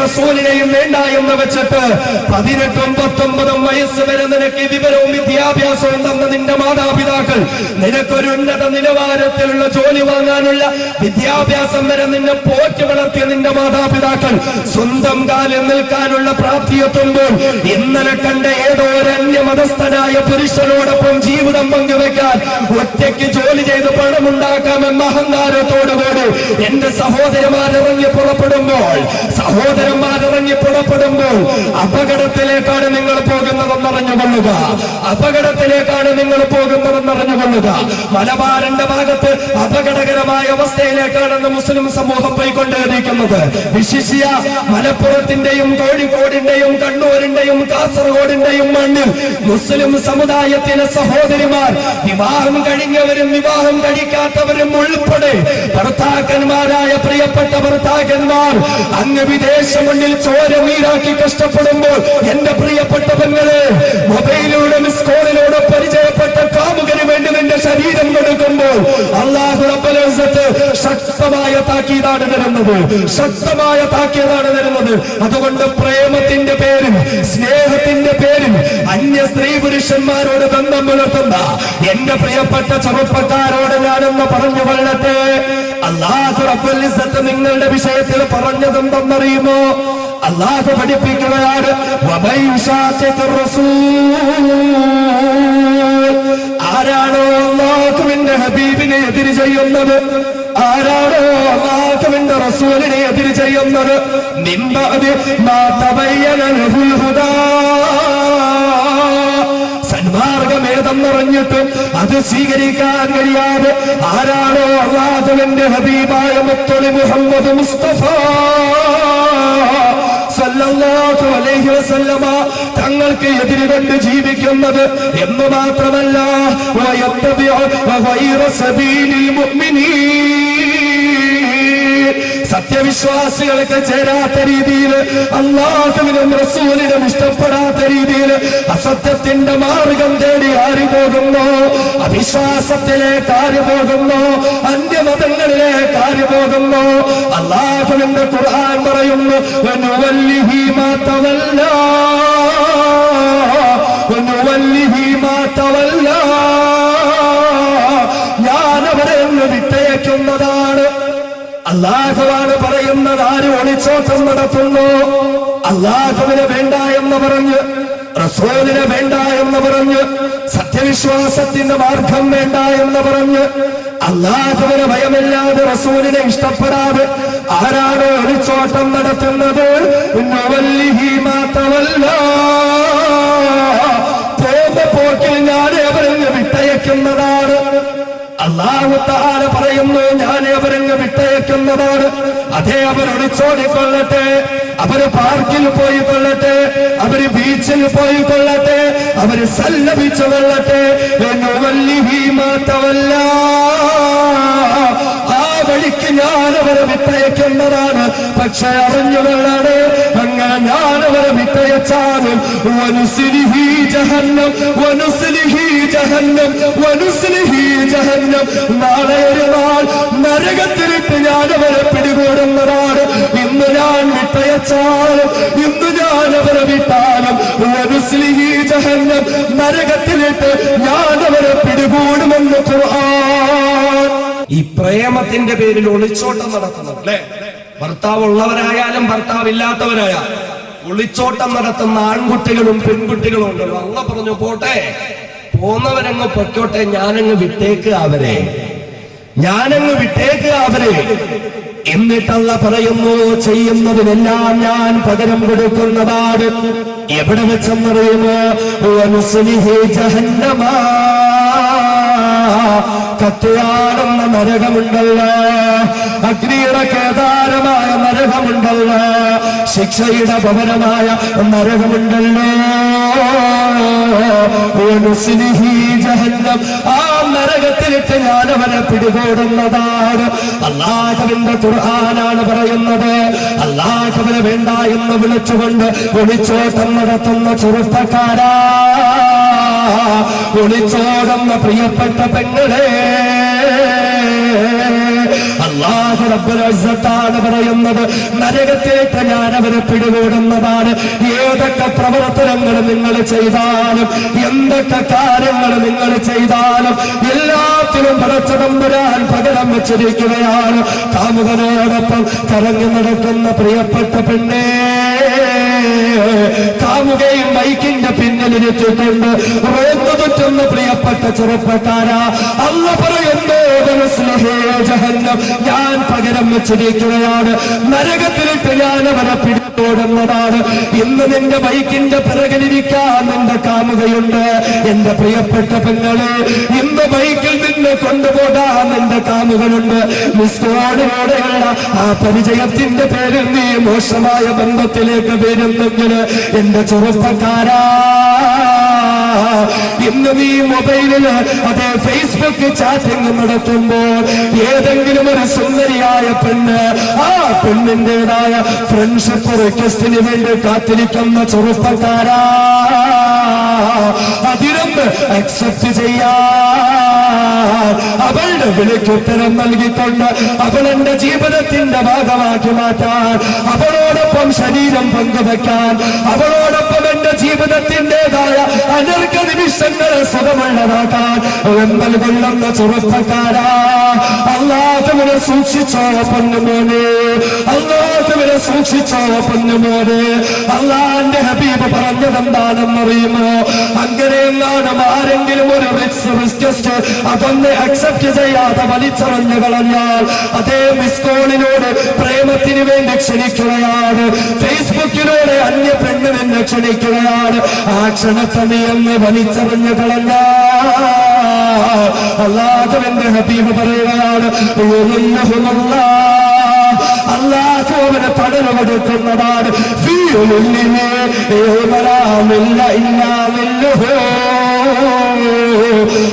റസൂലിനെയും വേണ്ട എന്ന് വെച്ചിട്ട് 18-19 വയസ്സ് വരെ നിനക്ക് വിവരവും വിദ്യാഭ്യാസവും തന്ന നിന്റെ മാതാപിതാക്കൾ നിനക്കൊരു ഉന്നത നിലവാരത്തിലുള്ള ജോലി വാങ്ങാനുള്ള വിദ്യാഭ്യാസം വരെ നിന്നെ പോറ്റി വളർത്തിയ നിന്റെ മാതാപിതാക്കൾ സ്വന്തം കാലിൽ നിൽക്കാനുള്ള പ്രാപ്തിയെത്തുമ്പോൾ ഇന്നലെ കണ്ട ഏതോ ഒരു അന്യമതസ്ഥനായ പുരുഷനോടൊപ്പം ജീവിതം പങ്കുവെക്കാൻ ഒറ്റയ്ക്ക് ജോലി ചെയ്ത് പണമുണ്ടാക്കാമെന്ന അഹങ്കാരത്തോടുകൂടി എന്റെ സഹോദരന്മാരിറങ്ങി പുറപ്പെടുമ്പോൾ അപകടത്തിലേക്കാണ് നിങ്ങൾ പോകുന്നതെന്നറിഞ്ഞുകൊള്ളുക. അപകടത്തിലേക്കാണ് നിങ്ങൾ പോകുന്നതെന്നറിഞ്ഞുകൊള്ളുക. മലബാറിന്റെ ഭാഗത്ത് അപകടകരമായ അവസ്ഥയിലേക്കാണെന്ന് മുസ്ലിം സമൂഹം പോയിക്കൊണ്ടിരിക്കുന്നത്. വിശിഷ്യ മലപ്പുറത്തിന്റെയും കോഴിക്കോടിന്റെയും കണ്ണൂരിന്റെയും കാസർഗോഡിന്റെയും മണ്ണിൽ മുസ്ലിം സമുദായത്തിലെ സഹോദരിമാർ വിവാഹം കഴിഞ്ഞവരും വിവാഹം കഴിക്കാത്തവരും ഉൾപ്പെടെ ഭർത്താക്കന്മാരായ പ്രിയപ്പെട്ട ഭർത്താക്കന്മാർ അങ്ങ് വിദേശ മണ്ണിൽ ചോര നീരാക്കി കഷ്ടപ്പെടുമ്പോൾ എന്റെ പ്രിയപ്പെട്ടവങ്ങളെ മൊബൈലിലൂടെ മിസ് കോളിലൂടെ പരിചയപ്പെട്ട കാമുകന് വേണ്ടി നിന്റെ ശരീരം കൊടുക്കുമ്പോൾ അല്ലാഹു റബ്ബുൽ ഇസ്സത്ത് ശക്തമായ താക്കീതാണ് തരുന്നത്. അതുകൊണ്ട് പ്രേമത്തിന്റെ പേരിൽ സ്നേഹത്തിന്റെ പേരിൽ അന്യ സ്ത്രീ പുരുഷന്മാരോട് ബന്ധം പുലർത്തുന്ന എന്റെ പ്രിയപ്പെട്ട ചെറുപ്പക്കാരോട് ഞാനൊന്ന് പറഞ്ഞു കൊള്ളട്ടെ. അല്ലാഹു റബ്ബുൽ ഇസ്സത്ത് നിങ്ങളുടെ വിഷയത്തിൽ പറഞ്ഞതെന്തെന്നറിയുമോ? അല്ലാഹു പഠിപ്പിക്കുകയാണ്, ആരാണോ അല്ലാഹുവിന്റെ ഹബീബിനെ എതിര് ചെയ്യുന്നത്, ആരാണോ അല്ലാഹുവിന്റെ റസൂലിനെ എതിര് ചെയ്യുന്നത്, സന്മാർഗമേതെന്നറിഞ്ഞിട്ട് അത് സ്വീകരിക്കാൻ കഴിയാതെ ആരാണോ അല്ലാഹുവിന്റെ ഹബീബായ മുത്തലി മുഹമ്മദ് മുസ്തഫ സല്ലല്ലാഹു അലൈഹി വസല്ലമ തങ്ങൾക്ക് എതിര് കൊണ്ട് ജീവിക്കുന്നത് എന്ന് മാത്രമല്ല, സത്യവിശ്വാസികൾക്ക് ചേരാത്ത രീതിയിൽ അല്ലാഹുവിനും റസൂലിനും ഇഷ്ടപ്പെടാത്ത രീതിയിൽ അസത്യത്തിന്റെ മാർഗം തേടി ആര് പോകുന്നു, അവിശ്വാസത്തിലേക്ക് ആര് പോകുന്നു, അന്യമതങ്ങളിലേക്ക് ആര് പോകുന്നു, അല്ലാഹുവിന്റെ ഖുർആൻ പറയുന്നു, വനുവല്ലിഹി മാ തവല്ലാ വനുവല്ലിഹി മാ തവല്ലാ, ഞാൻ അവരെ വിട്ടയക്കുന്നതാണ്. അല്ലാഹുവാണ് പറയുന്നത്. ആര് ഒളിച്ചോട്ടം നടത്തുന്നു, അല്ലാഹുവിനെ വേണ്ട എന്ന് പറഞ്ഞ്, റസൂലിനെ വേണ്ട എന്ന് പറഞ്ഞ്, സത്യവിശ്വാസത്തിന്റെ മാർഗം വേണ്ട എന്ന് പറഞ്ഞ്, അല്ലാഹുവിനെ ഭയമില്ലാതെ റസൂലിനെ ഇഷ്ടപ്പെടാതെ ആരാണ് ഒളിച്ചോട്ടം നടത്തുന്നത്, പോകുന്ന പോക്കിൽ ഞാൻ അവരങ്ങ് വിട്ടയക്കുന്നതാണ്. അല്ലാഹു തആല പറയുന്നു, ഞാൻ അവരങ്ങ് വിട്ടയക്കുന്നതാണ്. അതേ, അവർ ഒളിച്ചോടിക്കൊള്ളട്ടെ, അവര് പാർക്കിൽ പോയി കൊള്ളട്ടെ, അവര് ബീച്ചിൽ പോയി കൊള്ളട്ടെ, അവര് സല്ലപിച്ചു കൊള്ളട്ടെ, ആ വഴിക്ക് ഞാൻ അവരെ വിട്ടയക്കുന്നതാണ്. പക്ഷെ അറിഞ്ഞുകൊള്ളാണ്, അങ്ങനെ ഞാൻ അവരെ വിട്ടയച്ചാലും നാളെ ഒരു നാൾ നരകത്തിലിട്ട് ഞാൻ അവരെ പിടികൂടുന്നതാണ്. ഇന്ന് ഞാൻ വിട്ടയച്ചാലും ഇന്ന് ഞാൻ അവരെ വിട്ടാലും നരകത്തിലിട്ട് ഞാൻ അവരെ പിടികൂടുമെന്ന് ഖുർആൻ. ഈ പ്രേമത്തിന്റെ പേരിൽ ഒളിച്ചോട്ടം നടത്തുന്നത് അല്ലെ, ഭർത്താവ് ഉള്ളവരായാലും ഭർത്താവില്ലാത്തവരായാലും ഒളിച്ചോട്ടം നടത്തുന്ന ആൺകുട്ടികളും പെൺകുട്ടികളും ഉണ്ടല്ലോ. അള്ളാഹ് പറഞ്ഞു, പോട്ടെ, പോന്നവരങ്ങ് പൊയ്ക്കോട്ടെ, ഞാനങ്ങ് വിട്ടേക്കുക അവരെ. എന്നിട്ടല്ല പറയുന്നു, ചെയ്യുന്നതിനെല്ലാം ഞാൻ പകരം കൊടുക്കുന്നതാണ്. എവിടെ വെച്ചെന്നറിയുമോ? കത്തിയാടുന്ന നരകമുണ്ടല്ലോ, അഗ്നിയുടെ കേദാരമായ നരകമുണ്ടല്ലോ, ശിക്ഷയുടെ ഭവനമായ നരകമുണ്ടല്ലോ, ആ നരകത്തിലിട്ട് ഞാൻ അവരെ പിടികൂടുന്നതാണ്. അല്ലാഹുവിന്റെ ഖുർആനാണ് പറയുന്നത്. അല്ലാഹുവിനെ വേണ്ട എന്ന് വിളിച്ചുകൊണ്ട് ഒളിച്ചോട്ടം നടത്തുന്ന ചെറുപ്പക്കാരാ, ഒളിച്ചോടുന്ന പ്രിയപ്പെട്ട പെങ്ങളെ, അല്ലാഹു റബ്ബുൽ ഇസ്സത്താണ് പറയുന്നത്, നരകത്തിലേക്ക് ഞാൻ അവരെ പിടികൂടുന്നതാണ്. ഏതൊക്കെ പ്രവർത്തനങ്ങൾ നിങ്ങൾ ചെയ്താലും, എന്തൊക്കെ കാര്യങ്ങൾ നിങ്ങൾ ചെയ്താലും, എല്ലാത്തിനും പടച്ച തമ്പുരാൻ പകരം വെച്ചിരിക്കുകയാണ്. കാമുകനോടൊപ്പം കറങ്ങി നടക്കുന്ന പ്രിയപ്പെട്ട പെണ്ണേ, കാമുകയും ബൈക്കിന്റെ പിന്നിലിരുത്തിക്കൊണ്ട് റോഡ് തുറ്റുന്ന പ്രിയപ്പെട്ട ചെറുപ്പക്കാരാ, അല്ലാഹു പറയുന്നു ജഹന്നം ഞാൻ പകരം വെച്ചിരിക്കുകയാണ്. നരകത്തിലിട്ട് ഞാൻ അവരെ പിടികൂടുന്നതാണ്. ഇന്ന് നിന്റെ ബൈക്കിന്റെ പിറകിലിരിക്കാൻ നിന്റെ കാമുകയുണ്ട്. എന്റെ പ്രിയപ്പെട്ട പെങ്ങളെ, ഇന്ന് ബൈക്കിൽ നിന്നെ കൊണ്ടുപോകാൻ നിന്റെ കാമുകനുണ്ട്. മിസ്കോളിലൂടെയുള്ള ആ പരിചയത്തിന്റെ പേരിൽ നീ മോശമായ ബന്ധത്തിലേക്ക് വരുന്നെങ്കിൽ എന്റെ ചെറുപ്പക്കാരാ, ഇന്ന് നീ മൊബൈലില് അതേ ഫേസ്ബുക്ക് ചാറ്റിംഗ് നടത്തുമ്പോൾ ഏതെങ്കിലും ഒരു സുന്ദരിയായ പെണ്ണ് ആ പെണ്ണിന്റേതായ ഫ്രണ്ട്ഷിപ്പ് റിക്വസ്റ്റിന് വേണ്ടി കാത്തിരിക്കുന്ന ചെറുപ്പക്കാരാ, അതിനൊന്ന് അക്സെപ്റ്റ് ചെയ്യാൻ അവളുടെ വിളിക്കുത്തരം നൽകിക്കൊണ്ട് അവളെന്റെ ജീവിതത്തിന്റെ ഭാഗമാക്കി മാറ്റാൻ, അവളോടൊപ്പം ശരീരം പങ്കുവെക്കാൻ, അവളോടൊപ്പം എന്റെ ജീവിതത്തിൻ്റെതായ അനർഘ നിമിഷങ്ങളെ സുഖമുള്ളതാക്കാൻ വെമ്പൽ കൊള്ളുന്ന ചെറുപ്പക്കാരാ, അല്ലാഹുവിനെ സൂക്ഷിച്ചോ പൊന്നുമോനെ, അല്ലാഹുവിനെ സൂക്ഷിച്ചോ പൊന്നുമോനെ. അല്ലാഹുവിന്റെ ഹബീബ് പറഞ്ഞതെന്താണെന്നറിയുമോ? അങ്ങനെയെന്നാണ് ആരെങ്കിലും ഒരു റിക്വസ്റ്റ് അതൊന്ന് അക്സെപ്റ്റ് ചെയ്യാതെ വലിച്ചെറിഞ്ഞു കളഞ്ഞാൽ അതേ മിസ്കോളിലൂടെ പ്രേമത്തിന് വേണ്ടി ക്ഷണിക്കുകയാണ്, ഫേസ്ബുക്കിലൂടെ അന്യ പെണ്ണ് നിന്നെ ക്ഷണിക്കുകയാണ്, ആ ക്ഷണത്തെ നീ എന്ന് വലിച്ചെറിഞ്ഞു കളഞ്ഞാൽ അല്ലാഹുവിന്റെ ഹബീബ് പറയുകയാണ്, അല്ലാഹു അവനെ തടവ് കൊടുക്കുന്നതാണ്.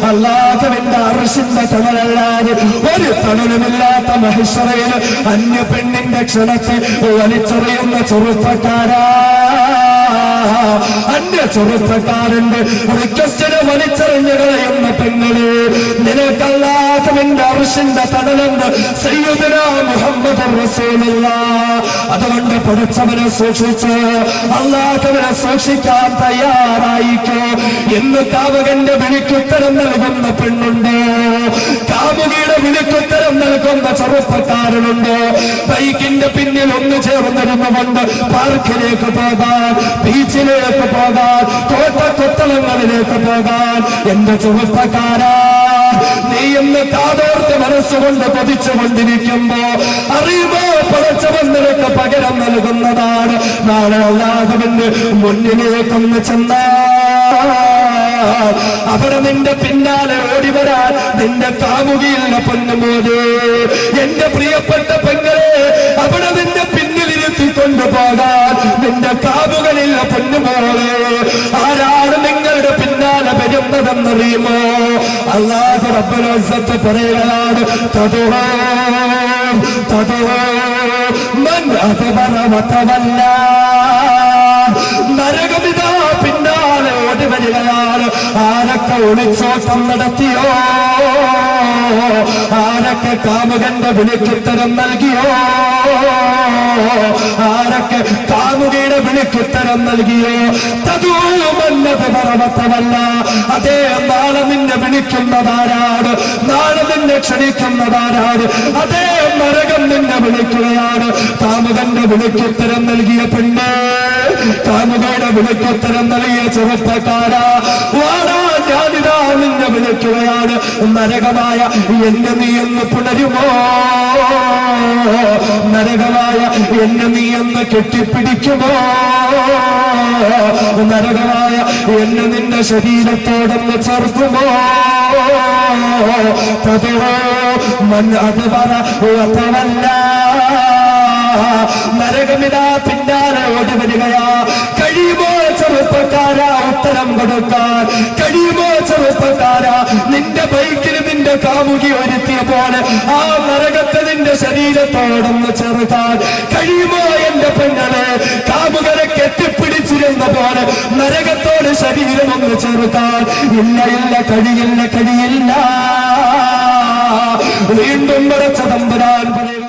അല്ലാഹുവിന്റെ അർശിന്റെ തണലല്ലാതെ ഒരു തണലുമില്ലാത്ത മഹിഷറയിൽ അന്യ പെണ്ണിന്റെ ക്ഷണത്തെ വലിച്ചെറിയുന്ന ചെറുപ്പക്കാരാ, അന്യ ചെറുപ്പക്കാരന്റെ റിക്വസ്റ്റിനെ വലിച്ചെറിഞ്ഞു കളയുന്ന പെങ്ങളെ, നിനക്കല്ലാഹുവിന്റെ അർശിന്റെ തണലെന്ന് സയ്യിദുനാ മുഹമ്മദ് റസൂലുള്ളാഹ്. അതുകൊണ്ട് പഠിച്ചവനെ സൂക്ഷിച്ച് അല്ലാഹുവിനെ സൂക്ഷിക്കാൻ തയ്യാറായിക്കോ. എന്ന് കാമുകന്റെ വിളിക്കുത്തരം നൽകുന്ന പെണ്ണുണ്ട്, കാമുകിയുടെ വിളിക്കുത്തരം നൽകുന്ന ചെറുപ്പക്കാരനുണ്ട്. ബൈക്കിന്റെ പിന്നിൽ ഒന്ന് ചേർന്നിരുന്നുകൊണ്ട് പാർക്കിലേക്ക് പോകാൻ, ബീച്ചിലേക്ക് പോകാൻ, കോട്ടക്കൊത്തളങ്ങളിലേക്ക് പോകാൻ എന്റെ ചെറുപ്പക്കാരാ, നീ ഇന്ന് കാതോർത്ത് മനസ്സുകൊണ്ട് കൊതിച്ചുകൊണ്ടിരിക്കുമ്പോ അറിയുമോ പടച്ചവൻ നിനക്ക് പകരം നൽകുന്നതാണ്. നാളെ അല്ലാഹുവിന്റെ മുന്നിലേക്കൊന്ന് ചെന്നാൽ അവിടെ നിന്റെ പിന്നാലെ ഓടിവരാൻ നിന്റെ കാമുകിയില്ല പൊന്നുമോനെ. എന്റെ പ്രിയപ്പെട്ട പെങ്ങളെ, അവിടെ നിന്റെ പിന്നിലിരുത്തിക്കൊണ്ടു പോകാൻ നിന്റെ കാമുകളില്ല പൊന്നുമോളെ. ആരാണ് നിങ്ങളുടെ പിന്നാലെ വരുന്നതെന്നറിയുമോ? അല്ലാഹു റബ്ബുൽ ഇസ്സത്ത് പറയുകയാണ്, മൻ അദ്ബറ വതവല്ല. നരകമിതാ പിന്നാലെ ഓടി വരികയാണ്. ആരൊക്കെ ഒളിച്ചോട്ടം നടത്തിയോ, ആരൊക്കെ കാമുകന്റെ വിളിക്കുത്തരം നൽകിയോ, ആരൊക്കെ കാമുകയുടെ വിളിക്കുത്തരം നൽകിയോ, തദൂമല്ലത് പർവ്വതമല്ല. അതേ നാളെ നിന്നെ വിളിക്കുന്നതാരാണ്, നാളെ നിന്നെ ക്ഷണിക്കുന്നതാരാണ്, അതേ നരകം നിന്നെ വിളിക്കുകയാണ്. കാമുകന്റെ വിളിക്കുത്തരം നൽകിയ പെണ്ണ്, കാമുകയുടെ വിളിക്കുത്തരം നൽകിയ ചെറുപ്പക്കാരാ, വാടാ ഞാനിതാ നിന്നെ വിളിക്കുകയാണ്. നരകമായ എന്നെ നീ എന്ന് പുണരുമോ? നരകമായ എന്നെ നീ എന്ന് കെട്ടിപ്പിടിക്കുമോ? നരകമായ എന്നെ നിന്റെ ശരീരത്തോടൊന്ന് ചേർക്കുമോ? മൻ അദ്ബറ വതവല്ല. നരകമിതാ പിന്നാലെ ഓടി വരികയാ. കഴിയുമോ ചെറുപ്പക്കാരാ ഉത്തരം കൊടുക്കാൻ? കഴിയുമോ ചെറുപ്പക്കാരാ? നിന്റെ ബൈക്കിൽ നിന്റെ കാമുകി ഒരുത്തിയ പോലെ ആ നരകത്തെ നിന്റെ ശരീരത്തോടൊന്ന് ചേർക്കാൻ കഴിയുമോ? എന്റെ പെങ്ങളെ, കാമുകരെ കെട്ടിപ്പിടിച്ചിരുന്ന പോലെ നരകത്തോട് ശരീരം ഒന്ന് ചേർക്കാൻ ഇല്ല, ഇല്ല, കഴിയില്ല, കഴിയില്ല. വീണ്ടും പടച്ച തമ്പുരാൻ പറയുക